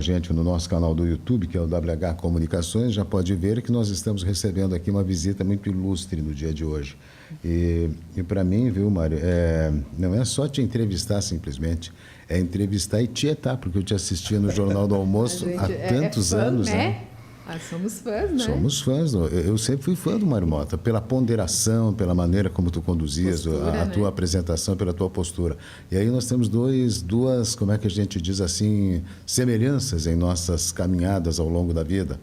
gente no nosso canal do YouTube, que é o WH Comunicações, já pode ver que nós estamos recebendo aqui uma visita muito ilustre no dia de hoje. E para mim, viu, Mário, não é só te entrevistar simplesmente, é entrevistar e tietar, porque eu te assistia no Jornal do Almoço há tantos anos, né? Somos fãs, né? Somos fãs. Eu sempre fui fã do Mário Mota, pela ponderação, pela maneira como tu conduzias a tua apresentação, pela tua postura. E aí nós temos duas, como é que a gente diz assim, semelhanças em nossas caminhadas ao longo da vida.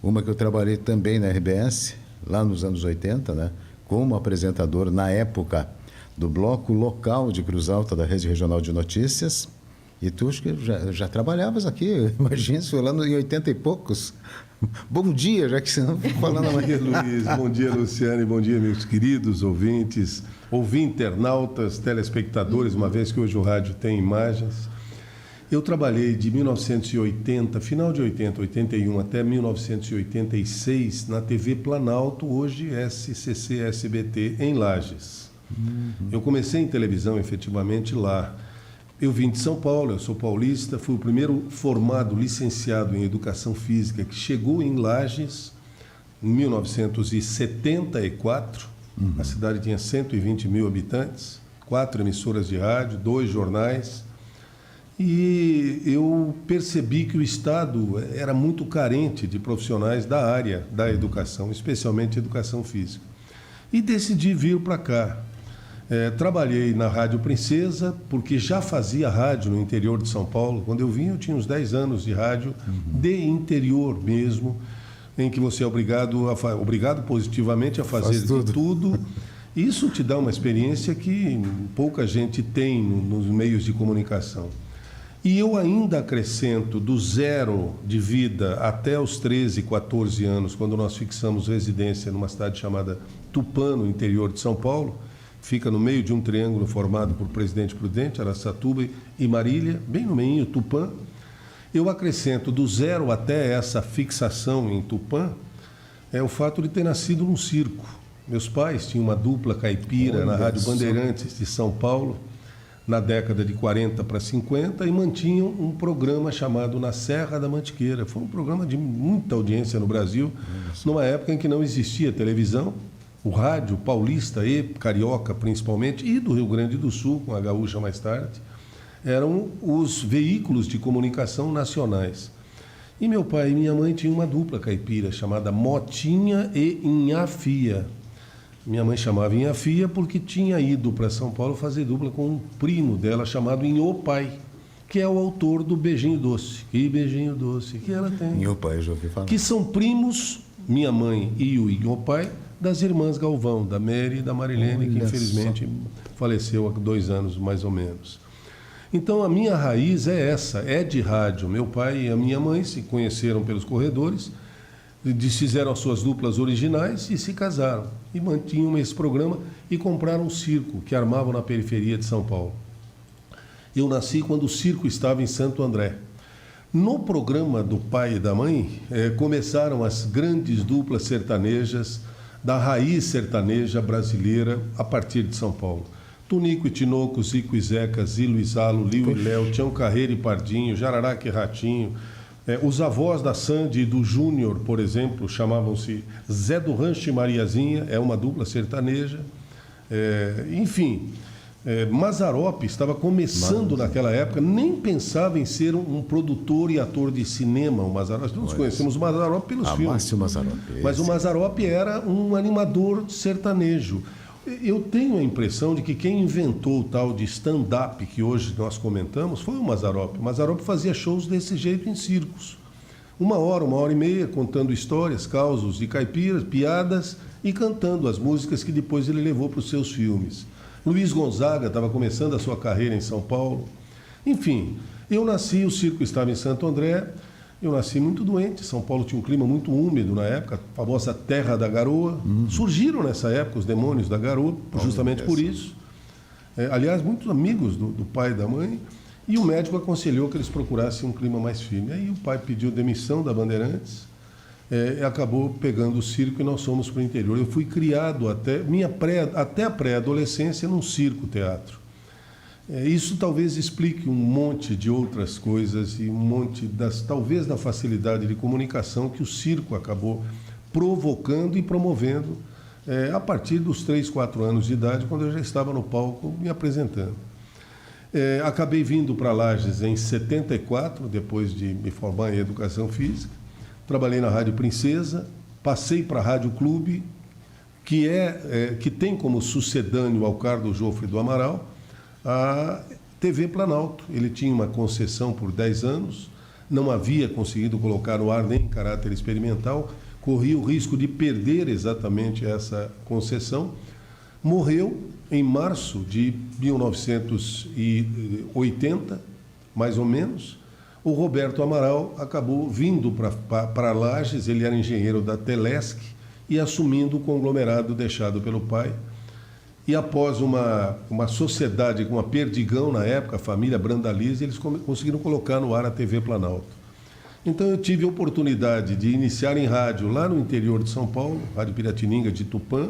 Uma que eu trabalhei também na RBS, lá nos anos 80, né? Como apresentador, na época, do bloco local de Cruz Alta da Rede Regional de Notícias. E tu acho que já trabalhavas aqui, imagina, isso foi lá em 80 e poucos. Bom dia, já que você não ficou falando mais. Bom dia, Luiz. Bom dia, Luciane. Bom dia, meus queridos ouvintes, internautas, telespectadores, uma vez que hoje o rádio tem imagens. Eu trabalhei de 1980, final de 80, 81, até 1986, na TV Planalto, hoje SCC SBT, em Lages. Eu comecei em televisão, efetivamente, lá. Eu vim de São Paulo, eu sou paulista, fui o primeiro formado, licenciado em Educação Física que chegou em Lages em 1974. A cidade tinha 120 mil habitantes, 4 emissoras de rádio, 2 jornais. E eu percebi que o Estado era muito carente de profissionais da área da educação, especialmente educação física. E decidi vir para cá. Trabalhei na Rádio Princesa, porque já fazia rádio no interior de São Paulo. Quando eu vim, eu tinha uns 10 anos de rádio, de interior mesmo, em que você é obrigado positivamente a fazer de tudo. Isso te dá uma experiência que pouca gente tem nos meios de comunicação. E eu ainda acrescento do zero de vida até os 13, 14 anos, quando nós fixamos residência numa cidade chamada Tupã, no interior de São Paulo. Fica no meio de um triângulo formado por Presidente Prudente, Araçatuba e Marília, bem no meio, Tupã. Eu acrescento do zero até essa fixação em Tupã, o fato de ter nascido num circo. Meus pais tinham uma dupla caipira na Rádio Bandeirantes de São Paulo, na década de 40 para 50, e mantinham um programa chamado Na Serra da Mantiqueira. Foi um programa de muita audiência no Brasil, numa época em que não existia televisão. O rádio paulista e carioca, principalmente, e do Rio Grande do Sul, com a gaúcha mais tarde, eram os veículos de comunicação nacionais. E meu pai e minha mãe tinham uma dupla caipira chamada Motinha e Inhafia. Minha mãe chamava Inhafia porque tinha ido para São Paulo fazer dupla com um primo dela chamado Inhopai, que é o autor do Beijinho Doce. Que beijinho doce que ela tem. Inhopai, eu já ouvi falar. Que são primos, minha mãe e o Inhopai, das irmãs Galvão, da Mary e da Marilene, que infelizmente faleceu há 2 anos, mais ou menos. Então, a minha raiz é essa, é de rádio. Meu pai e a minha mãe se conheceram pelos corredores, desfizeram as suas duplas originais e se casaram. E mantinham esse programa e compraram um circo que armavam na periferia de São Paulo. Eu nasci quando o circo estava em Santo André. No programa do pai e da mãe, começaram as grandes duplas sertanejas da raiz sertaneja brasileira a partir de São Paulo. Tunico e Tinoco, Zico e Zeca, Zilo e Zalo, Lio e Léo, Tião Carreiro e Pardinho, Jararaca e Ratinho. Os avós da Sandy e do Júnior, por exemplo, chamavam-se Zé do Rancho e Mariazinha, é uma dupla sertaneja. Enfim, Mazzaropi estava começando naquela época, nem pensava em ser um produtor e ator de cinema. O Mazzaropi, nós conhecemos o Mazzaropi pelos filmes. Mas o Mazzaropi era um animador sertanejo. Eu tenho a impressão de que quem inventou o tal de stand-up que hoje nós comentamos foi o Mazzaropi. O Mazzaropi fazia shows desse jeito em circos. 1 hora, 1h30, contando histórias, causos de caipiras, piadas e cantando as músicas que depois ele levou para os seus filmes. Luiz Gonzaga estava começando a sua carreira em São Paulo. Enfim, eu nasci, o circo estava em Santo André, eu nasci muito doente. São Paulo tinha um clima muito úmido na época, a famosa Terra da Garoa. Surgiram nessa época os demônios da garoa, justamente por isso. Aliás, muitos amigos do pai e da mãe, e o médico aconselhou que eles procurassem um clima mais firme. Aí o pai pediu demissão da Bandeirantes, acabou pegando o circo e nós fomos para o interior. Eu fui criado até a pré-adolescência num circo-teatro. Isso talvez explique um monte de outras coisas e um monte, talvez, da facilidade de comunicação que o circo acabou provocando e promovendo a partir dos 3, 4 anos de idade, quando eu já estava no palco me apresentando. Acabei vindo para Lages em 74, depois de me formar em Educação Física. Trabalhei na Rádio Princesa, passei para a Rádio Clube, que tem como sucedâneo ao Carlos Jofre do Amaral a TV Planalto. Ele tinha uma concessão por 10 anos, não havia conseguido colocar no ar nem em caráter experimental, corria o risco de perder exatamente essa concessão. Morreu em março de 1980, mais ou menos. O Roberto Amaral acabou vindo para Lages, ele era engenheiro da Telesc, e assumindo o conglomerado deixado pelo pai. E após uma sociedade com a Perdigão, na época, a família Brandalize, eles conseguiram colocar no ar a TV Planalto. Então eu tive a oportunidade de iniciar em rádio lá no interior de São Paulo, Rádio Piratininga de Tupã,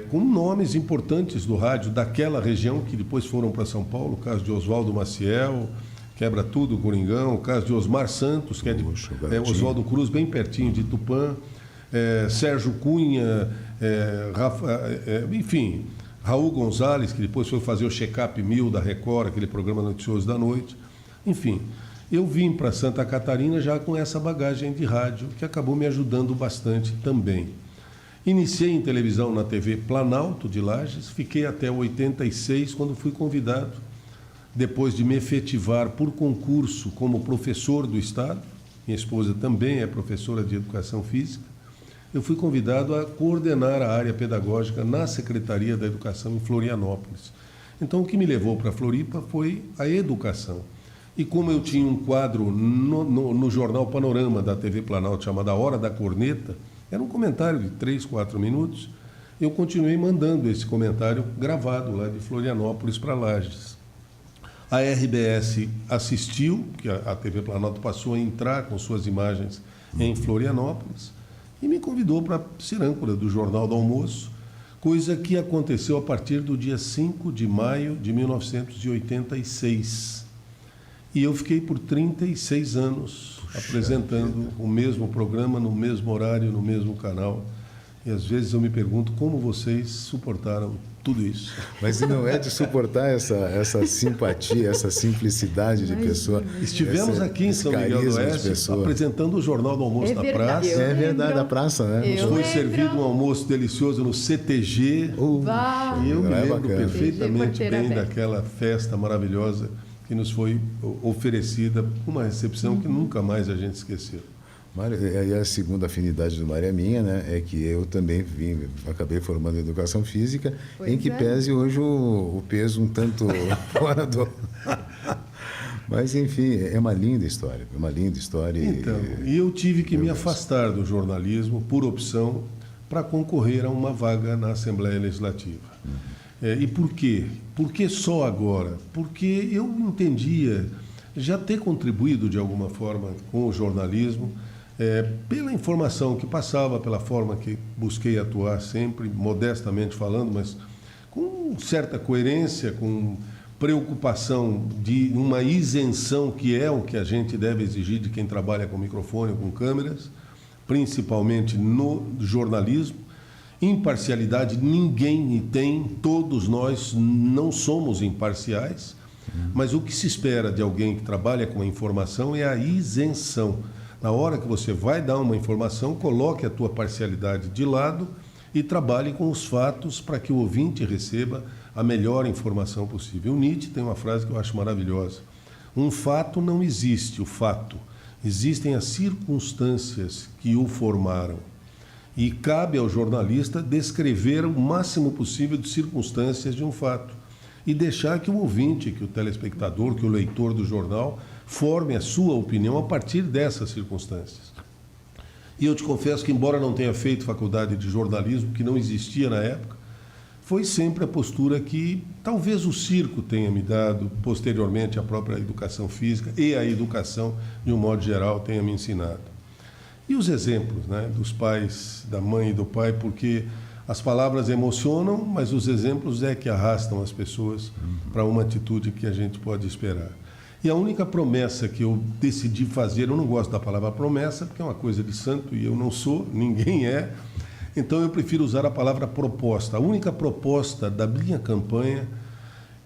com nomes importantes do rádio daquela região, que depois foram para São Paulo, o caso de Oswaldo Maciel, Quebra Tudo, Coringão, o caso de Osmar Santos, que é de Oswaldo Cruz, bem pertinho de Tupã, Sérgio Cunha, enfim, Raul Gonzalez, que depois foi fazer o Check-up 1000 da Record, aquele programa noticioso da noite. Enfim, eu vim para Santa Catarina já com essa bagagem de rádio, que acabou me ajudando bastante também. Iniciei em televisão na TV Planalto de Lages, fiquei até 86, quando fui convidado, depois de me efetivar por concurso como professor do Estado, minha esposa também é professora de Educação Física, eu fui convidado a coordenar a área pedagógica na Secretaria da Educação em Florianópolis. Então, o que me levou para Floripa foi a educação. E como eu tinha um quadro no Jornal Panorama da TV Planalto, chamado A Hora da Corneta, era um comentário de 3, 4 minutos, eu continuei mandando esse comentário gravado lá de Florianópolis para Lages. A RBS assistiu, que a TV Planalto passou a entrar com suas imagens em Florianópolis, e me convidou para ser âncora do Jornal do Almoço, coisa que aconteceu a partir do dia 5 de maio de 1986. E eu fiquei por 36 anos apresentando o mesmo programa, no mesmo horário, no mesmo canal. E às vezes eu me pergunto como vocês suportaram tudo isso. Mas não é de suportar essa simpatia, essa simplicidade de pessoa. Estivemos aqui em São Miguel do Oeste apresentando o Jornal do Almoço na praça. É verdade, a praça, né? Nos foi servido um almoço delicioso no CTG. E eu me lembro perfeitamente bem daquela festa maravilhosa que nos foi oferecida, uma recepção que nunca mais a gente esqueceu. Mário, e a segunda afinidade do Mário é minha, né? É que eu também acabei formando em Educação Física, em que pese hoje o peso um tanto fora do... Mas, enfim, é uma linda história, Então, e eu tive que me afastar do jornalismo por opção para concorrer a uma vaga na Assembleia Legislativa. E por quê? Por que só agora? Porque eu entendia já ter contribuído de alguma forma com o jornalismo, pela informação que passava, pela forma que busquei atuar sempre, modestamente falando, mas com certa coerência, com preocupação de uma isenção, que é o que a gente deve exigir de quem trabalha com microfone, com câmeras, principalmente no jornalismo. Imparcialidade ninguém tem, todos nós não somos imparciais, mas o que se espera de alguém que trabalha com a informação é a isenção. Na hora que você vai dar uma informação, coloque a tua parcialidade de lado e trabalhe com os fatos para que o ouvinte receba a melhor informação possível. O Nietzsche tem uma frase que eu acho maravilhosa. Um fato não existe, o fato. Existem as circunstâncias que o formaram. E cabe ao jornalista descrever o máximo possível de circunstâncias de um fato e deixar que o ouvinte, que o telespectador, que o leitor do jornal forme a sua opinião a partir dessas circunstâncias. E eu te confesso que, embora não tenha feito faculdade de jornalismo, que não existia na época, foi sempre a postura que talvez o circo tenha me dado, posteriormente a própria Educação Física e a educação, de um modo geral, tenha me ensinado. E os exemplos, né, dos pais, da mãe e do pai, porque As palavras emocionam, mas os exemplos é que arrastam as pessoas para uma atitude que a gente pode esperar. E a única promessa que eu decidi fazer, eu não gosto da palavra promessa, porque é uma coisa de santo e eu não sou, ninguém é, então eu prefiro usar a palavra proposta. A única proposta da minha campanha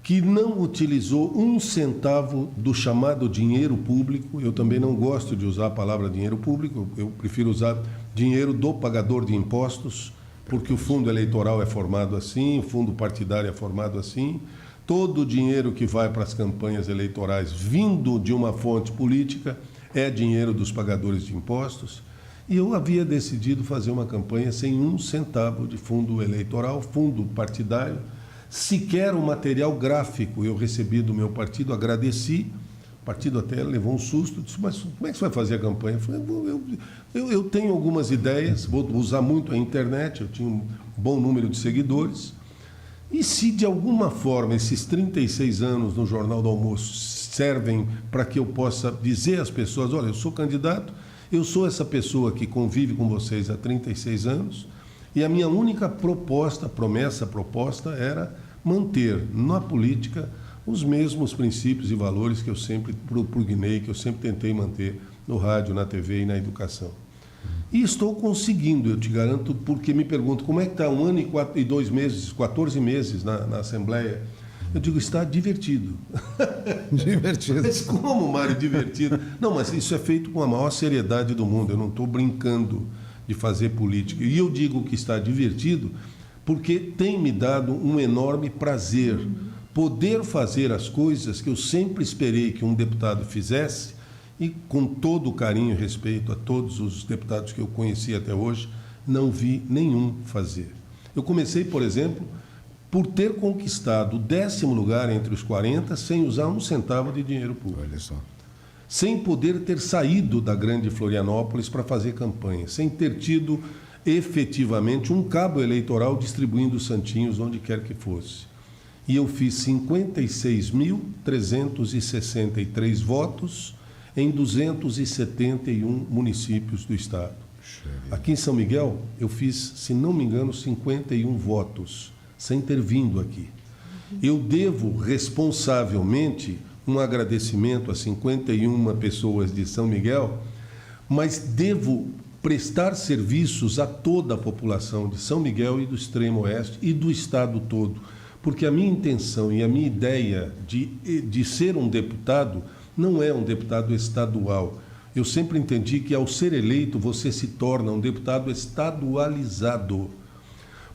que não utilizou um centavo do chamado dinheiro público, eu também não gosto de usar a palavra dinheiro público, eu prefiro usar dinheiro do pagador de impostos, porque o fundo eleitoral é formado assim, o fundo partidário é formado assim. Todo o dinheiro que vai para as campanhas eleitorais vindo de uma fonte política é dinheiro dos pagadores de impostos. E eu havia decidido fazer uma campanha sem um centavo de fundo eleitoral, fundo partidário, sequer o material gráfico eu recebi do meu partido, agradeci. O partido até levou um susto, disse, mas como é que você vai fazer a campanha? Eu falei, eu tenho algumas ideias, vou usar muito a internet, eu tinha um bom número de seguidores, e se de alguma forma esses 36 anos no Jornal do Almoço servem para que eu possa dizer às pessoas, olha, eu sou candidato, eu sou essa pessoa que convive com vocês há 36 anos, e a minha única proposta era manter na política os mesmos princípios e valores que eu sempre propugnei, que eu sempre tentei manter no rádio, na TV e na educação. E estou conseguindo, eu te garanto, porque me pergunto, como é que está 1 ano e 2 meses, 14 meses na Assembleia? Eu digo, está divertido. Divertido. Mas como, Mário, divertido? Não, mas isso é feito com a maior seriedade do mundo, eu não estou brincando de fazer política. E eu digo que está divertido porque tem me dado um enorme prazer poder fazer as coisas que eu sempre esperei que um deputado fizesse, e com todo o carinho e respeito a todos os deputados que eu conheci até hoje, não vi nenhum fazer. Eu comecei, por exemplo, por ter conquistado o 10º lugar entre os 40 sem usar um centavo de dinheiro público. Olha só. Sem poder ter saído da grande Florianópolis para fazer campanha, sem ter tido efetivamente um cabo eleitoral distribuindo santinhos onde quer que fosse. E eu fiz 56.363 votos em 271 municípios do estado. Aqui em São Miguel, eu fiz, se não me engano, 51 votos, sem ter vindo aqui. Eu devo responsavelmente um agradecimento a 51 pessoas de São Miguel, mas devo prestar serviços a toda a população de São Miguel e do Extremo Oeste e do estado todo, porque a minha intenção e a minha ideia de ser um deputado não é um deputado estadual. Eu sempre entendi que, ao ser eleito, você se torna um deputado estadualizado.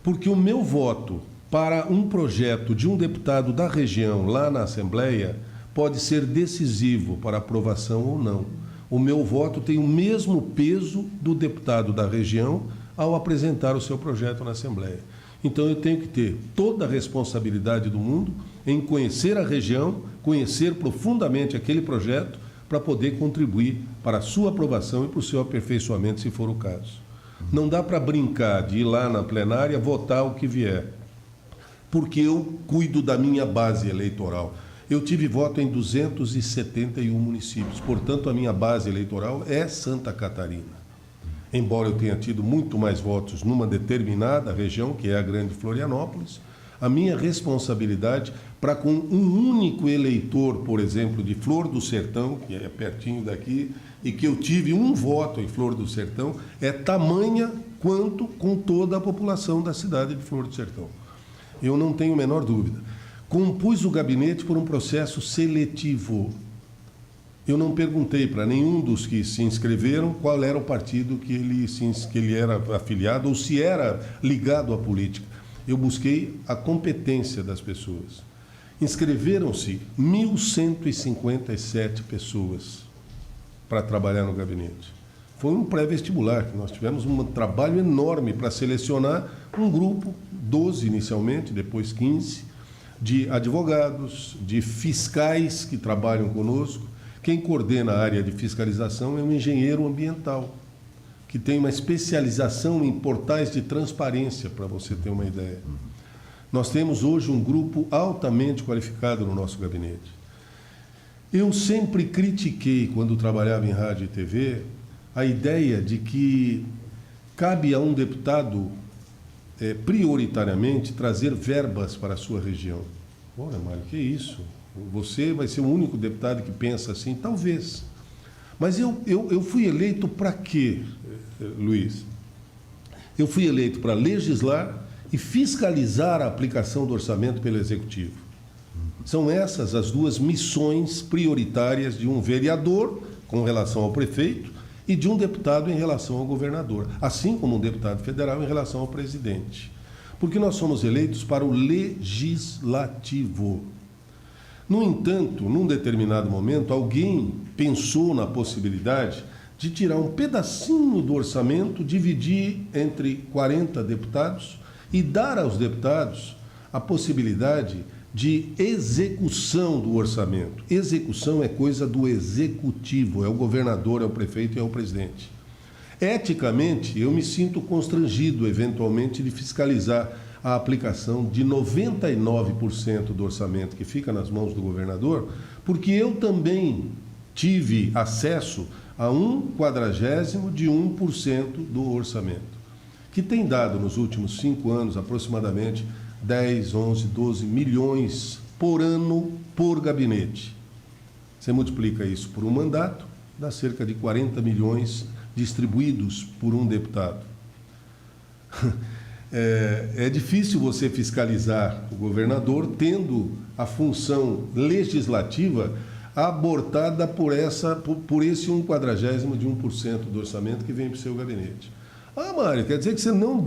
Porque o meu voto para um projeto de um deputado da região lá na Assembleia pode ser decisivo para aprovação ou não. O meu voto tem o mesmo peso do deputado da região ao apresentar o seu projeto na Assembleia. Então eu tenho que ter toda a responsabilidade do mundo em conhecer a região, conhecer profundamente aquele projeto para poder contribuir para a sua aprovação e para o seu aperfeiçoamento, se for o caso. Não dá para brincar de ir lá na plenária votar o que vier, porque eu cuido da minha base eleitoral. Eu tive voto em 271 municípios, portanto a minha base eleitoral é Santa Catarina. Embora eu tenha tido muito mais votos numa determinada região, que é a Grande Florianópolis, a minha responsabilidade para com um único eleitor, por exemplo, de Flor do Sertão, que é pertinho daqui, e que eu tive um voto em Flor do Sertão, é tamanha quanto com toda a população da cidade de Flor do Sertão. Eu não tenho a menor dúvida. Compus o gabinete por um processo seletivo. Eu não perguntei para nenhum dos que se inscreveram qual era o partido que ele era afiliado ou se era ligado à política. Eu busquei a competência das pessoas. Inscreveram-se 1.157 pessoas para trabalhar no gabinete. Foi um pré-vestibular, que nós tivemos um trabalho enorme para selecionar um grupo, 12 inicialmente, depois 15, de advogados, de fiscais que trabalham conosco. Quem coordena a área de fiscalização é um engenheiro ambiental, que tem uma especialização em portais de transparência, para você ter uma ideia. Nós temos hoje um grupo altamente qualificado no nosso gabinete. Eu sempre critiquei, quando trabalhava em rádio e TV, a ideia de que cabe a um deputado prioritariamente, trazer verbas para a sua região. Olha, Mário, que isso? Você vai ser o único deputado que pensa assim? Talvez. Mas eu fui eleito para quê, Luiz? Eu fui eleito para legislar e fiscalizar a aplicação do orçamento pelo Executivo. São essas as duas missões prioritárias de um vereador com relação ao prefeito e de um deputado em relação ao governador, assim como um deputado federal em relação ao presidente. Porque nós somos eleitos para o legislativo. No entanto, num determinado momento, alguém pensou na possibilidade de tirar um pedacinho do orçamento, dividir entre 40 deputados e dar aos deputados a possibilidade de execução do orçamento. Execução é coisa do executivo, é o governador, é o prefeito e é o presidente. Eticamente, eu me sinto constrangido, eventualmente, de fiscalizar a aplicação de 99% do orçamento que fica nas mãos do governador, porque eu também tive acesso a 1/40 de 1% do orçamento, que tem dado nos últimos 5 anos aproximadamente 10, 11, 12 milhões por ano por gabinete. Você multiplica isso por um mandato, dá cerca de 40 milhões distribuídos por um deputado. É difícil você fiscalizar o governador tendo a função legislativa abortada por esse 1/40 de 1% do orçamento que vem para o seu gabinete. Ah, Mário, quer dizer que você não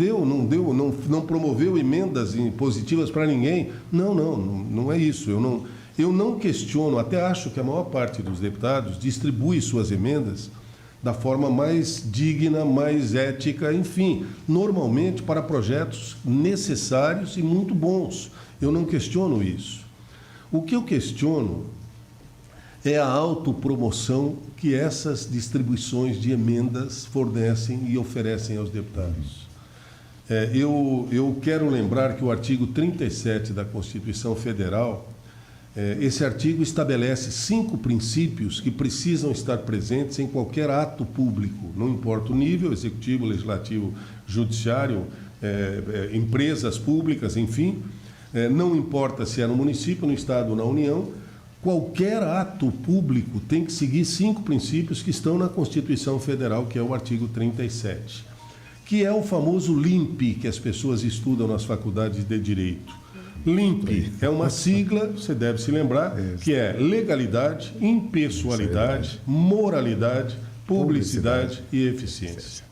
promoveu emendas positivas para ninguém? Não é isso. Eu não questiono, até acho que a maior parte dos deputados distribui suas emendas da forma mais digna, mais ética, enfim, normalmente para projetos necessários e muito bons. Eu não questiono isso. O que eu questiono é a autopromoção que essas distribuições de emendas fornecem e oferecem aos deputados. Eu quero lembrar que o artigo 37 da Constituição Federal, esse artigo estabelece 5 princípios que precisam estar presentes em qualquer ato público, não importa o nível, executivo, legislativo, judiciário, empresas públicas, enfim, não importa se é no município, no estado ou na União, qualquer ato público tem que seguir 5 princípios que estão na Constituição Federal, que é o artigo 37, que é o famoso LIMP, que as pessoas estudam nas faculdades de Direito. LIMP é uma sigla, você deve se lembrar, que é legalidade, impessoalidade, moralidade, publicidade e eficiência.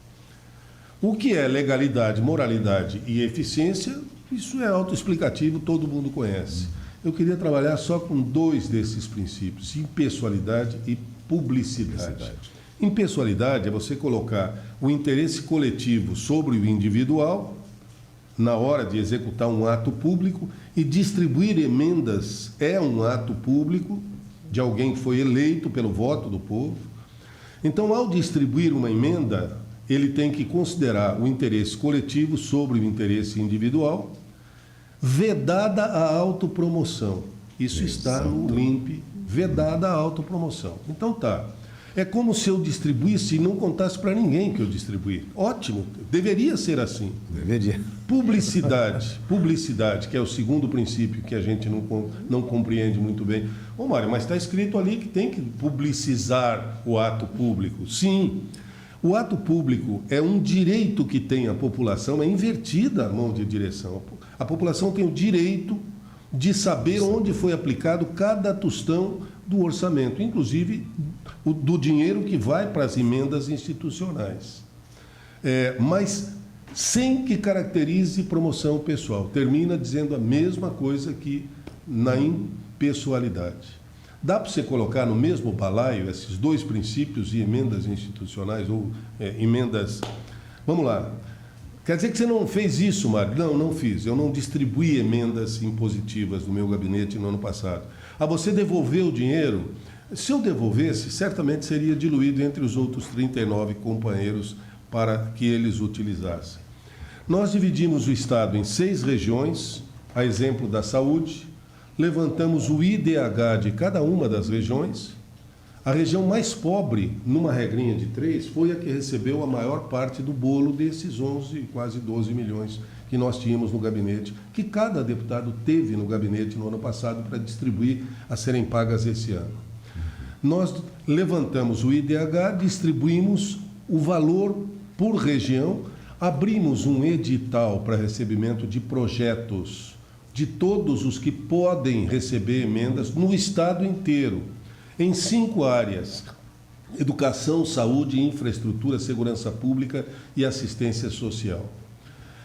O que é legalidade, moralidade e eficiência, isso é autoexplicativo, todo mundo conhece. Eu queria trabalhar só com 2 desses princípios, impessoalidade e publicidade. Impessoalidade é você colocar o interesse coletivo sobre o individual na hora de executar um ato público, e distribuir emendas é um ato público de alguém que foi eleito pelo voto do povo. Então, ao distribuir uma emenda, ele tem que considerar o interesse coletivo sobre o interesse individual, vedada a autopromoção. Isso está no LIMP, vedada a autopromoção. Então tá. É como se eu distribuísse e não contasse para ninguém que eu distribuí. Ótimo, deveria ser assim. Deveria. Publicidade, que é o segundo princípio que a gente não compreende muito bem. Ô Mário, mas está escrito ali que tem que publicizar o ato público. Sim, o ato público é um direito que tem a população, é invertida a mão de direção. A população tem o direito de saber onde foi aplicado cada tostão do orçamento, inclusive do dinheiro que vai para as emendas institucionais. Mas sem que caracterize promoção pessoal. Termina dizendo a mesma coisa que na impessoalidade. Dá para você colocar no mesmo balaio esses 2 princípios e emendas institucionais ou emendas... Vamos lá. Quer dizer que você não fez isso, Mário? Não fiz. Eu não distribuí emendas impositivas no meu gabinete no ano passado. Você devolveu o dinheiro? Se eu devolvesse, certamente seria diluído entre os outros 39 companheiros para que eles utilizassem. Nós dividimos o Estado em 6 regiões, a exemplo da saúde, levantamos o IDH de cada uma das regiões. A região mais pobre, numa regrinha de 3, foi a que recebeu a maior parte do bolo desses 11, quase 12 milhões que nós tínhamos no gabinete, que cada deputado teve no gabinete no ano passado para distribuir a serem pagas esse ano. Nós levantamos o IDH, distribuímos o valor por região, abrimos um edital para recebimento de projetos de todos os que podem receber emendas no estado inteiro, em 5 áreas: educação, saúde, infraestrutura, segurança pública e assistência social.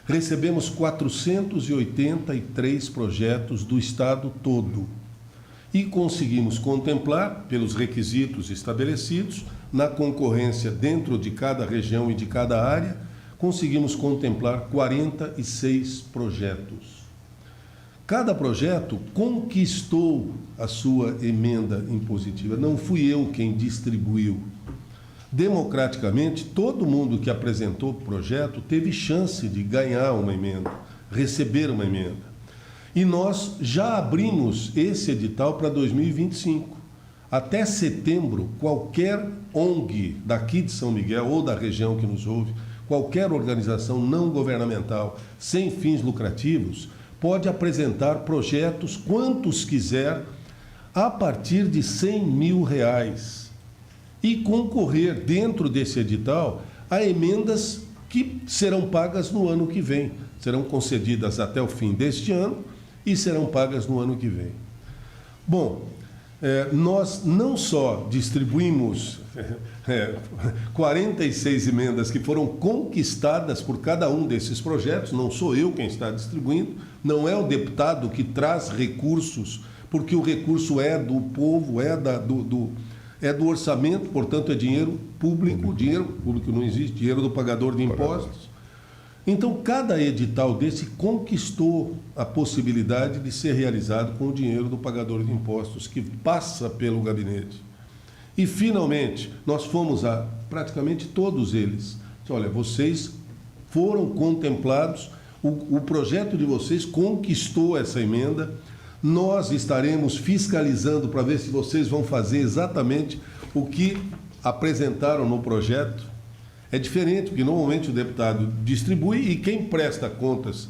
Recebemos 483 projetos do estado todo e conseguimos contemplar, pelos requisitos estabelecidos, na concorrência dentro de cada região e de cada área, conseguimos contemplar 46 projetos. Cada projeto conquistou a sua emenda impositiva. Não fui eu quem distribuiu. Democraticamente, todo mundo que apresentou o projeto teve chance de ganhar uma emenda, receber uma emenda. E nós já abrimos esse edital para 2025. Até setembro, qualquer ONG daqui de São Miguel ou da região que nos ouve, qualquer organização não governamental sem fins lucrativos, pode apresentar projetos quantos quiser a partir de R$100 mil e concorrer dentro desse edital a emendas que serão pagas no ano que vem. Serão concedidas até o fim deste ano e serão pagas no ano que vem. Bom, nós não só distribuímos 46 emendas que foram conquistadas por cada um desses projetos, não sou eu quem está distribuindo, não é o deputado que traz recursos, porque o recurso é do povo, é do orçamento, portanto é dinheiro público não existe, dinheiro do pagador de impostos. Então, cada edital desse conquistou a possibilidade de ser realizado com o dinheiro do pagador de impostos, que passa pelo gabinete. E, finalmente, nós fomos a praticamente todos eles. Olha, vocês foram contemplados, o projeto de vocês conquistou essa emenda, nós estaremos fiscalizando para ver se vocês vão fazer exatamente o que apresentaram no projeto. É diferente, porque normalmente o deputado distribui e quem presta contas,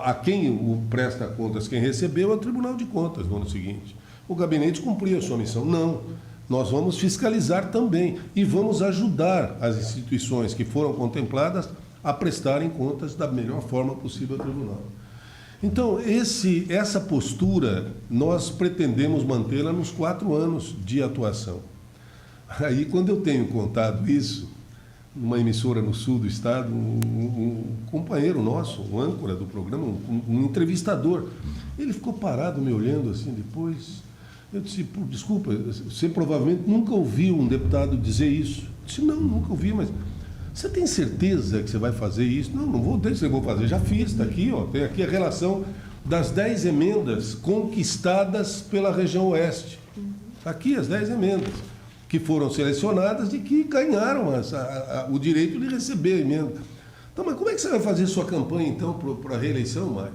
a quem o presta contas, quem recebeu, é o Tribunal de Contas no ano seguinte. O gabinete cumpriu a sua missão. Não, nós vamos fiscalizar também e vamos ajudar as instituições que foram contempladas a prestarem contas da melhor forma possível ao Tribunal. Então, essa postura, nós pretendemos mantê-la nos 4 anos de atuação. Aí, quando eu tenho contado isso, numa emissora no sul do estado, um companheiro nosso, um âncora do programa, um entrevistador, ele ficou parado me olhando assim depois. Eu disse, desculpa, você provavelmente nunca ouviu um deputado dizer isso. Eu disse, não, nunca ouvi, mas você tem certeza que você vai fazer isso? Não vou dizer que eu vou fazer, já fiz, está aqui, ó, tem aqui a relação das 10 emendas conquistadas pela região oeste. Aqui as 10 emendas que foram selecionadas e que ganharam o direito de receber a emenda. Então, mas como é que você vai fazer sua campanha, então, para a reeleição, Mário?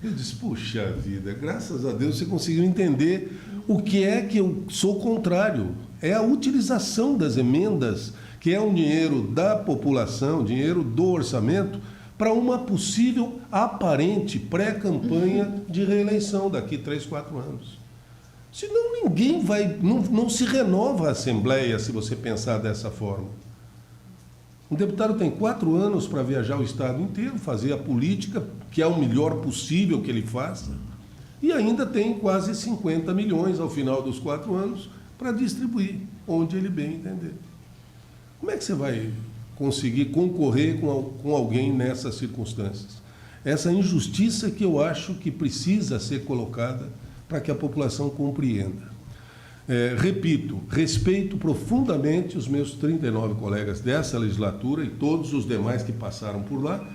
Eu disse, puxa vida, graças a Deus você conseguiu entender o que é que eu sou contrário. É a utilização das emendas, que é um dinheiro da população, dinheiro do orçamento, para uma possível aparente pré-campanha de reeleição daqui 3, 4 anos. Senão ninguém vai, não se renova a Assembleia se você pensar dessa forma. Um deputado tem 4 anos para viajar o estado inteiro, fazer a política, que é o melhor possível que ele faça, e ainda tem quase 50 milhões ao final dos 4 anos para distribuir, onde ele bem entender. Como é que você vai conseguir concorrer com alguém nessas circunstâncias? Essa injustiça que eu acho que precisa ser colocada para que a população compreenda. Repito, respeito profundamente os meus 39 colegas dessa legislatura e todos os demais que passaram por lá,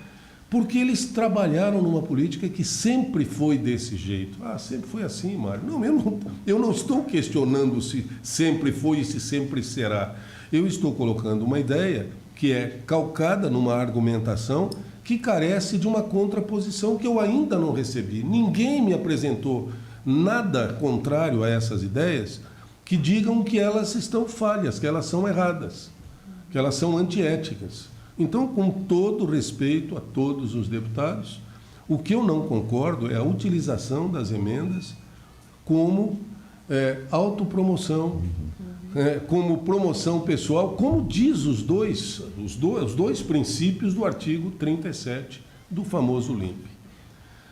porque eles trabalharam numa política que sempre foi desse jeito. Sempre foi assim, Mário. Não, eu não estou questionando se sempre foi e se sempre será. Eu estou colocando uma ideia que é calcada numa argumentação que carece de uma contraposição que eu ainda não recebi. Ninguém me apresentou nada contrário a essas ideias que digam que elas estão falhas, que elas são erradas, que elas são antiéticas. Então, com todo respeito a todos os deputados, O que eu não concordo é a utilização das emendas como autopromoção, como promoção pessoal, como diz os dois princípios do artigo 37 do famoso LIMP.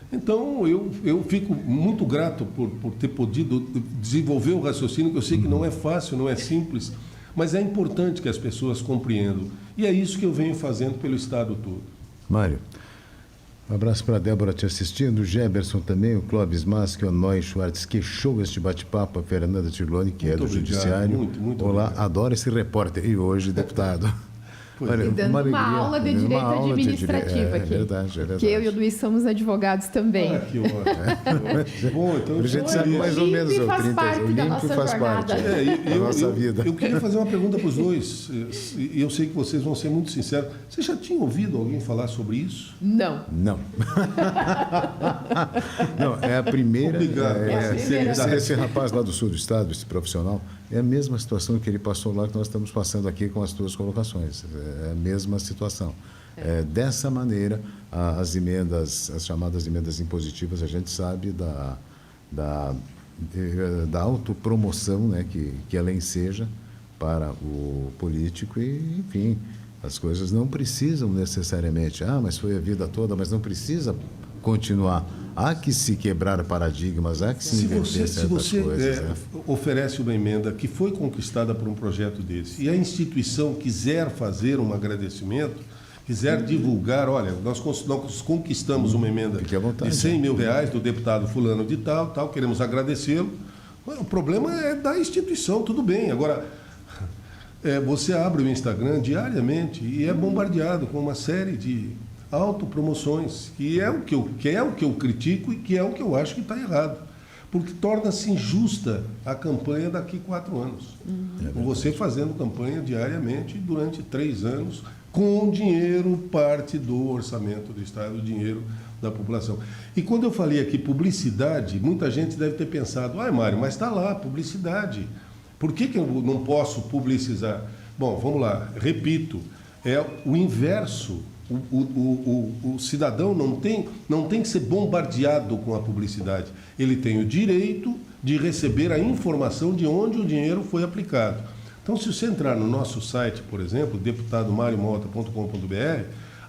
Então, eu fico muito grato por ter podido desenvolver o raciocínio, que eu sei que não é fácil, não é simples, mas é importante que as pessoas compreendam. E é isso que eu venho fazendo pelo Estado todo. Mário, um abraço para a Débora te assistindo, o Geberson também, o Clóvis Masque, o Noy Schwartz, que show este bate-papo, a Fernanda Tirloni, que muito é do obrigado, Judiciário. Muito Olá, obrigado. Adoro esse repórter. E hoje, deputado. E dando uma aula de direito administrativo aqui. É verdade. Que eu e o Luiz somos advogados também. Ah, que ótimo. Bom, então a gente sabe mais ou menos o faz parte da nossa jornada. Da nossa vida. Eu queria fazer uma pergunta para os dois, e eu sei que vocês vão ser muito sinceros. Você já tinha ouvido alguém falar sobre isso? Não. Não, é a primeira. Obrigado. Esse rapaz lá do sul do estado, esse profissional, é a mesma situação que ele passou lá, que nós estamos passando aqui com as tuas colocações. É a mesma situação. Dessa maneira, as chamadas emendas impositivas, a gente sabe da autopromoção, né, que ela enseja para o político e, enfim, as coisas não precisam necessariamente, mas foi a vida toda, mas não precisa continuar. Há que se quebrar paradigmas, há que se inverter certas coisas. Se você oferece uma emenda que foi conquistada por um projeto desse e a instituição quiser fazer um agradecimento, quiser divulgar, olha, nós conquistamos uma emenda de R$100 mil do deputado fulano de tal, queremos agradecê-lo. O problema é da instituição, tudo bem. Agora, você abre o Instagram diariamente e é bombardeado com uma série de autopromoções, que é o que eu critico e que é o que eu acho que está errado. Porque torna-se injusta a campanha daqui a 4 anos. Com você fazendo campanha diariamente durante 3 anos, com dinheiro, parte do orçamento do Estado, dinheiro da população. E quando eu falei aqui publicidade, muita gente deve ter pensado, Mário, mas está lá, publicidade. Por que eu não posso publicizar? Bom, vamos lá, repito, é o inverso. O cidadão não tem que ser bombardeado com a publicidade. Ele tem o direito de receber a informação de onde o dinheiro foi aplicado. Então, se você entrar no nosso site, por exemplo, deputadomariomota.com.br,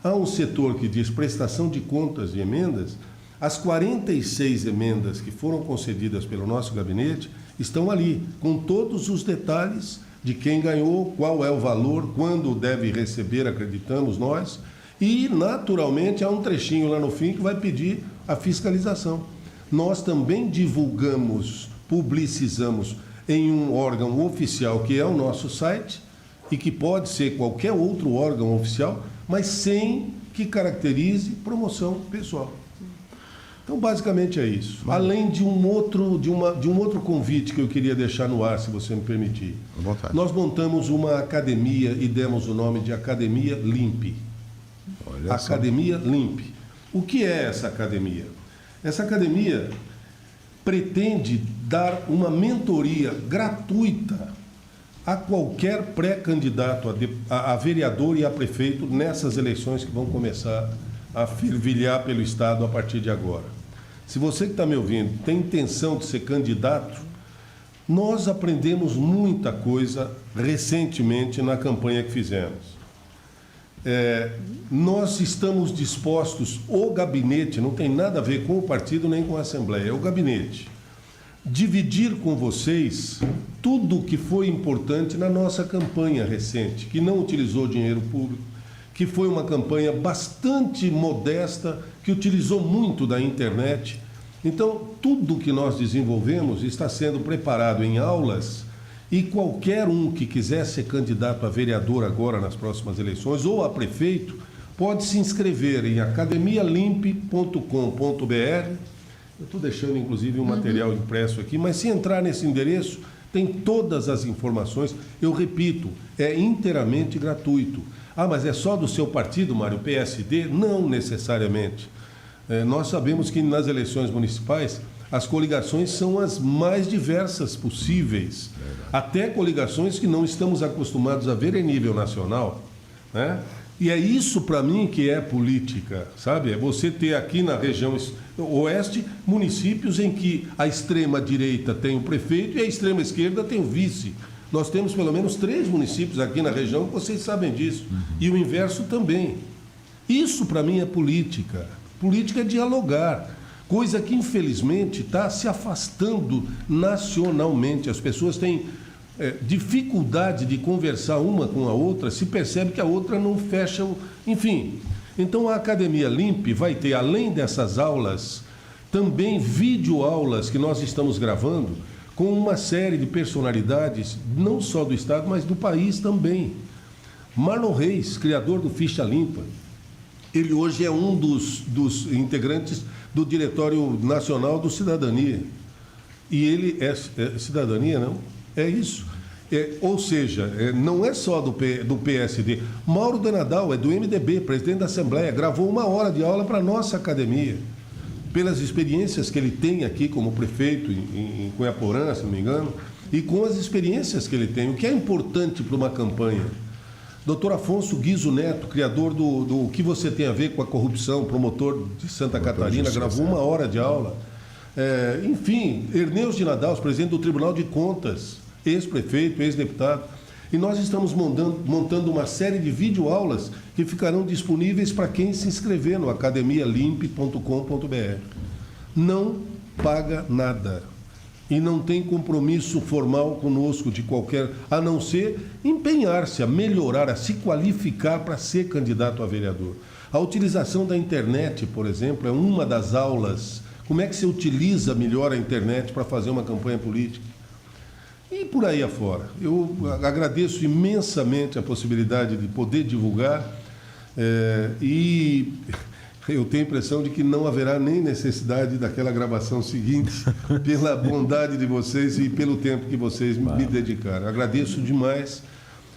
há um setor que diz prestação de contas de emendas. As 46 emendas que foram concedidas pelo nosso gabinete estão ali, com todos os detalhes de quem ganhou, qual é o valor, quando deve receber, acreditamos nós. E, naturalmente, há um trechinho lá no fim que vai pedir a fiscalização. Nós também divulgamos, publicizamos em um órgão oficial, que é o nosso site, e que pode ser qualquer outro órgão oficial, mas sem que caracterize promoção pessoal. Então, basicamente é isso. Além de um outro convite que eu queria deixar no ar, se você me permitir. Nós montamos uma academia e demos o nome de Academia LIMP. Academia LIMP. O que é essa academia? Essa academia pretende dar uma mentoria gratuita a qualquer pré-candidato a vereador e a prefeito nessas eleições que vão começar a fervilhar pelo Estado a partir de agora. Se você que está me ouvindo tem intenção de ser candidato, nós aprendemos muita coisa recentemente na campanha que fizemos. Nós estamos dispostos, o gabinete, não tem nada a ver com o partido nem com a Assembleia, é o gabinete, dividir com vocês tudo o que foi importante na nossa campanha recente, que não utilizou dinheiro público, que foi uma campanha bastante modesta, que utilizou muito da internet. Então, tudo que nós desenvolvemos está sendo preparado em aulas. E qualquer um que quiser ser candidato a vereador agora nas próximas eleições ou a prefeito, pode se inscrever em academialimp.com.br. Eu estou deixando, inclusive, um material impresso aqui, mas se entrar nesse endereço, tem todas as informações. Eu repito, é inteiramente gratuito. Mas é só do seu partido, Mário, PSD? Não necessariamente. Nós sabemos que nas eleições municipais, as coligações são as mais diversas possíveis. Até coligações que não estamos acostumados a ver em nível nacional, né? E é isso, para mim, que é política, sabe? É você ter aqui na região oeste municípios em que a extrema-direita tem o prefeito e a extrema-esquerda tem o vice. Nós temos pelo menos 3 municípios aqui na região, vocês sabem disso. E o inverso também. Isso, para mim, é política. Política é dialogar. Coisa que, infelizmente, está se afastando nacionalmente. As pessoas têm dificuldade de conversar uma com a outra, se percebe que a outra não fecha, enfim. Então a Academia LIMP vai ter, além dessas aulas, também videoaulas que nós estamos gravando com uma série de personalidades, não só do Estado, mas do país também. Marlon Reis, criador do Ficha Limpa, ele hoje é um dos integrantes do Diretório Nacional do Cidadania. E ele é cidadania, não? É isso. Ou seja, não é só do PSD. Mauro de Nadal é do MDB, presidente da Assembleia, gravou 1 hora de aula para a nossa academia. Pelas experiências que ele tem aqui como prefeito em Cunhaporã, se não me engano, e com as experiências que ele tem. O que é importante para uma campanha? Dr. Afonso Guizo Neto, criador do Que Você Tem a Ver com a Corrupção, promotor de Santa Catarina, gravou 1 hora de aula. Enfim, Erneus de Nadal, presidente do Tribunal de Contas, ex-prefeito, ex-deputado. E nós estamos montando uma série de videoaulas que ficarão disponíveis para quem se inscrever no academialimp.com.br. Não paga nada. E não tem compromisso formal conosco de qualquer, a não ser empenhar-se a melhorar, a se qualificar para ser candidato a vereador. A utilização da internet, por exemplo, é uma das aulas. Como é que você utiliza melhor a internet para fazer uma campanha política? E por aí afora. Eu agradeço imensamente a possibilidade de poder divulgar e eu tenho a impressão de que não haverá nem necessidade daquela gravação seguinte, pela bondade de vocês e pelo tempo que vocês me dedicaram. Agradeço demais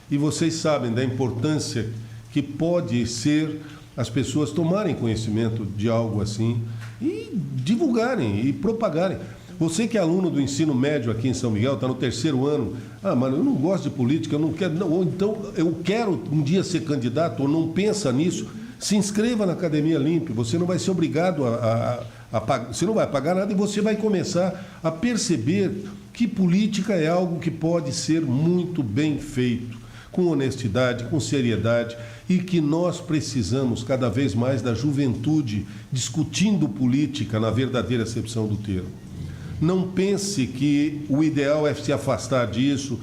e vocês sabem da importância que pode ser as pessoas tomarem conhecimento de algo assim e divulgarem e propagarem. Você que é aluno do ensino médio aqui em São Miguel, está no 3º ano, mano, eu não gosto de política, eu não quero, não, ou então eu quero um dia ser candidato, ou não pensa nisso, se inscreva na Academia LIMP, você não vai ser obrigado a pagar, você não vai pagar nada e você vai começar a perceber que política é algo que pode ser muito bem feito, com honestidade, com seriedade, e que nós precisamos cada vez mais da juventude discutindo política na verdadeira acepção do termo. Não pense que o ideal é se afastar disso,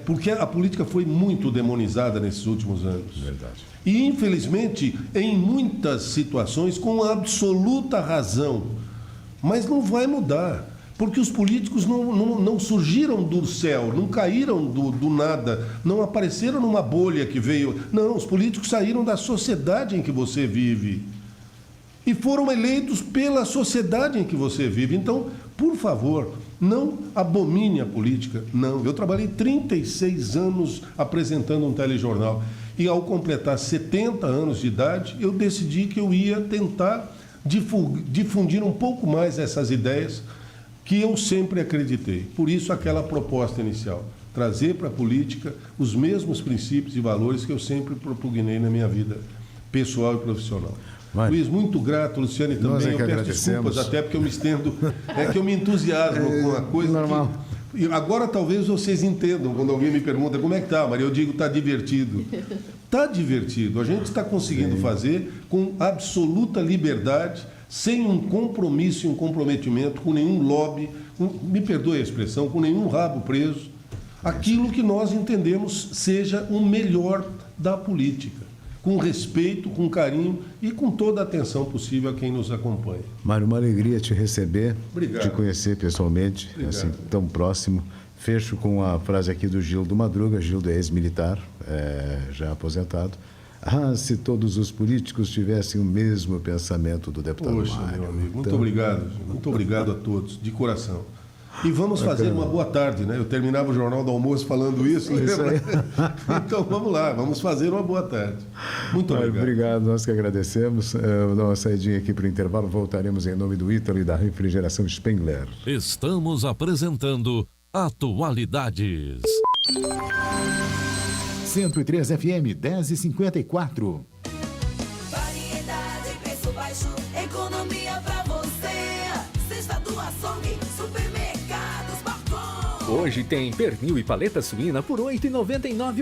porque a política foi muito demonizada nesses últimos anos. Verdade. E, infelizmente, em muitas situações, com absoluta razão. Mas não vai mudar, porque os políticos não surgiram do céu, não caíram do nada, não apareceram numa bolha que veio. Não, os políticos saíram da sociedade em que você vive. E foram eleitos pela sociedade em que você vive. Então, por favor, não abomine a política. Não, eu trabalhei 36 anos apresentando um telejornal. E ao completar 70 anos de idade, eu decidi que eu ia tentar difundir um pouco mais essas ideias que eu sempre acreditei. Por isso, aquela proposta inicial, trazer para a política os mesmos princípios e valores que eu sempre propugnei na minha vida pessoal e profissional. Luiz, muito grato, Luciane também. Eu peço desculpas, até porque eu me estendo, que eu me entusiasmo com a coisa. Normal. E agora talvez vocês entendam, quando alguém me pergunta como é que está, Maria, eu digo, está divertido. Está divertido. A gente está conseguindo fazer com absoluta liberdade, sem um compromisso e um comprometimento com nenhum lobby, me perdoe a expressão, com nenhum rabo preso, aquilo que nós entendemos seja o melhor da política. Com respeito, com carinho e com toda a atenção possível a quem nos acompanha. Mário, uma alegria te receber, Obrigado. Te conhecer pessoalmente, assim, tão próximo. Fecho com a frase aqui do Gildo Madruga. Gildo é ex-militar, já aposentado. Se todos os políticos tivessem o mesmo pensamento do deputado Poxa, Mário. meu amigo, muito obrigado a todos, de coração. E vamos fazer uma boa tarde, né? Eu terminava o Jornal do Almoço falando isso, lembra? Então vamos lá, vamos fazer uma boa tarde. Muito obrigado. Obrigado, nós que agradecemos. Vou dar uma saidinha aqui para o intervalo, voltaremos em nome do Ítalo e da Refrigeração Spengler. Estamos apresentando Atualidades. 103 FM 10h54. Hoje tem pernil e paleta suína por R$ 8,99